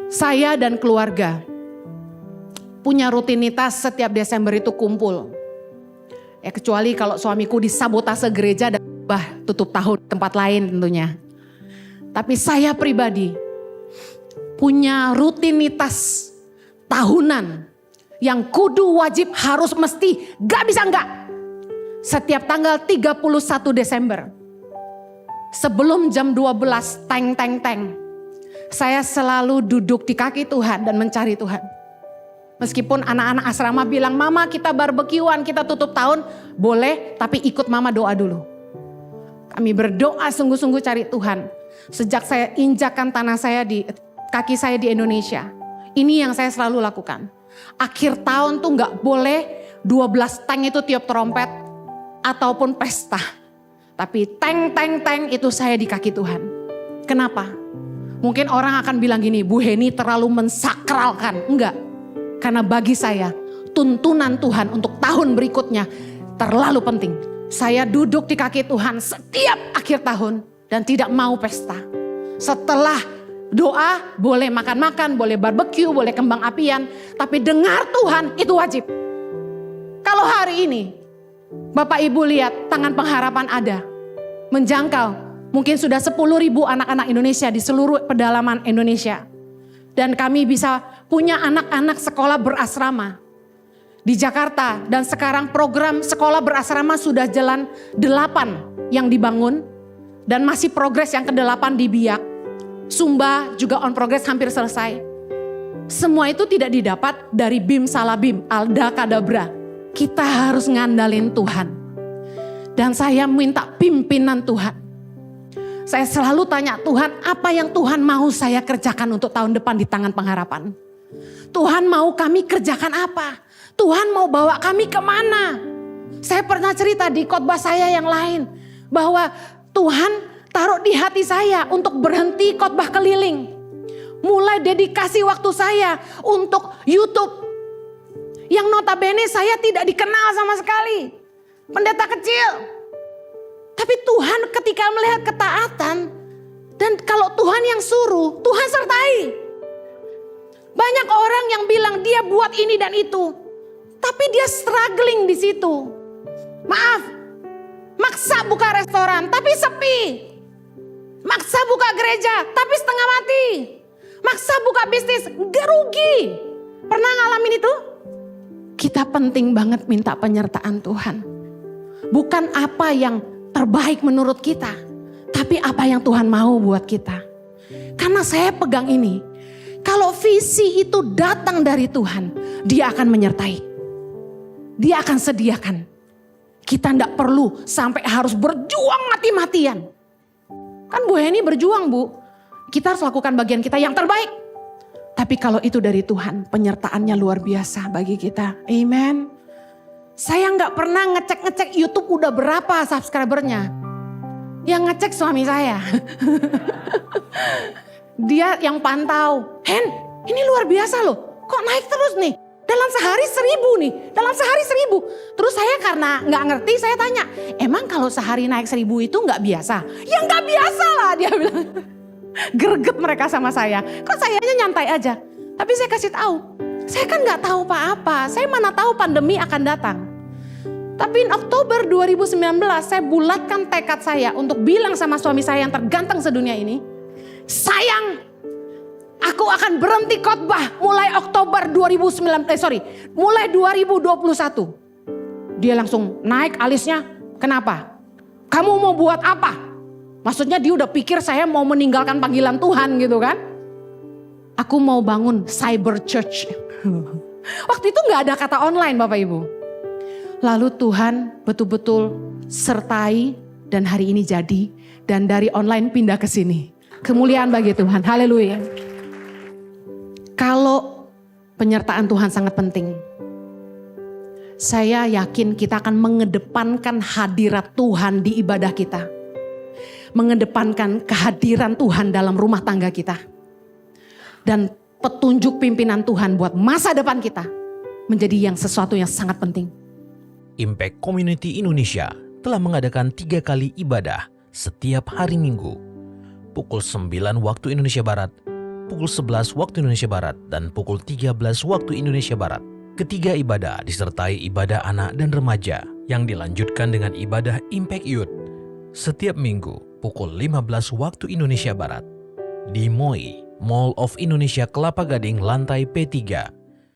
Saya dan keluarga punya rutinitas setiap Desember itu kumpul. Ya kecuali kalau suamiku disabotase gereja dan tutup tahun tempat lain tentunya. Tapi saya pribadi punya rutinitas tahunan yang kudu wajib harus mesti gak bisa enggak. Setiap tanggal 31 Desember sebelum jam 12 teng teng teng. Saya selalu duduk di kaki Tuhan dan mencari Tuhan. Meskipun anak-anak asrama bilang, mama kita barbekyuan, kita tutup tahun. Boleh, tapi ikut mama doa dulu. Kami berdoa sungguh-sungguh cari Tuhan. Sejak saya injakan tanah saya kaki saya di Indonesia. Ini yang saya selalu lakukan. Akhir tahun tuh gak boleh 12 teng itu tiup trompet ataupun pesta. Tapi teng teng teng itu saya di kaki Tuhan. Kenapa? Mungkin orang akan bilang gini, Bu Heni terlalu mensakralkan. Enggak. Karena bagi saya tuntunan Tuhan untuk tahun berikutnya terlalu penting. Saya duduk di kaki Tuhan setiap akhir tahun dan tidak mau pesta. Setelah doa boleh makan-makan, boleh barbeque, boleh kembang apian. Tapi dengar Tuhan itu wajib. Kalau hari ini Bapak Ibu lihat tangan pengharapan ada. Menjangkau mungkin sudah 10.000 anak-anak Indonesia di seluruh pedalaman Indonesia. Dan kami bisa punya anak-anak sekolah berasrama di Jakarta. Dan sekarang program sekolah berasrama sudah jalan 8 yang dibangun. Dan masih progres yang ke-8 di Biak. Sumba juga on progress hampir selesai. Semua itu tidak didapat dari Bim Salabim, Alda Kadabra. Kita harus ngandalin Tuhan. Dan saya minta pimpinan Tuhan. Saya selalu tanya Tuhan, apa yang Tuhan mau saya kerjakan untuk tahun depan di tangan pengharapan? Tuhan mau kami kerjakan apa? Tuhan mau bawa kami kemana? Saya pernah cerita di khotbah saya yang lain. Bahwa Tuhan taruh di hati saya untuk berhenti khotbah keliling. Mulai dedikasi waktu saya untuk YouTube. Yang notabene saya tidak dikenal sama sekali. Pendeta kecil. Tapi Tuhan ketika melihat ketaatan. Dan kalau Tuhan yang suruh, Tuhan sertai. Banyak orang yang bilang dia buat ini dan itu. Tapi dia struggling di situ. Maaf. Maksa buka restoran tapi sepi. Maksa buka gereja tapi setengah mati. Maksa buka bisnis gak rugi. Pernah ngalamin itu? Kita penting banget minta penyertaan Tuhan. Bukan apa yang terbaik menurut kita. Tapi apa yang Tuhan mau buat kita. Karena saya pegang ini. Kalau visi itu datang dari Tuhan. Dia akan menyertai. Dia akan sediakan. Kita tidak perlu sampai harus berjuang mati-matian. Kan Bu Heni berjuang Bu. Kita harus lakukan bagian kita yang terbaik. Tapi kalau itu dari Tuhan, penyertaannya luar biasa bagi kita. Amen. Saya gak pernah ngecek-ngecek YouTube udah berapa subscribernya. Yang ngecek suami saya. Dia yang pantau. Hen, ini luar biasa loh. Kok naik terus nih? Dalam sehari 1.000 nih. Dalam sehari 1.000. Terus saya karena gak ngerti saya tanya. Emang kalau sehari naik 1.000 itu gak biasa? Ya gak biasa lah dia bilang. Greget mereka sama saya. Kok sayanya nyantai aja. Tapi saya kasih tahu. Saya kan gak tahu apa-apa. Saya mana tahu pandemi akan datang. Tapi in Oktober 2019 saya bulatkan tekad saya untuk bilang sama suami saya yang terganteng sedunia ini. Sayang, aku akan berhenti khotbah mulai Oktober mulai 2021. Dia langsung naik alisnya. Kenapa? Kamu mau buat apa? Maksudnya dia udah pikir saya mau meninggalkan panggilan Tuhan gitu kan. Aku mau bangun cyber church. Waktu itu gak ada kata online Bapak Ibu. Lalu Tuhan betul-betul sertai dan hari ini jadi. Dan dari online pindah ke sini. Kemuliaan bagi Tuhan. Haleluya. Kalau penyertaan Tuhan sangat penting. Saya yakin kita akan mengedepankan hadirat Tuhan di ibadah kita. Mengedepankan kehadiran Tuhan dalam rumah tangga kita. Dan petunjuk pimpinan Tuhan buat masa depan kita. Menjadi sesuatu yang sangat penting. Impact Community Indonesia telah mengadakan 3 kali ibadah setiap hari Minggu. Pukul 9 waktu Indonesia Barat pukul 11 waktu Indonesia Barat dan pukul 13 waktu Indonesia Barat. Ketiga ibadah disertai ibadah anak dan remaja yang dilanjutkan dengan ibadah Impact Youth setiap minggu pukul 15 waktu Indonesia Barat di MOI, Mall of Indonesia Kelapa Gading lantai P3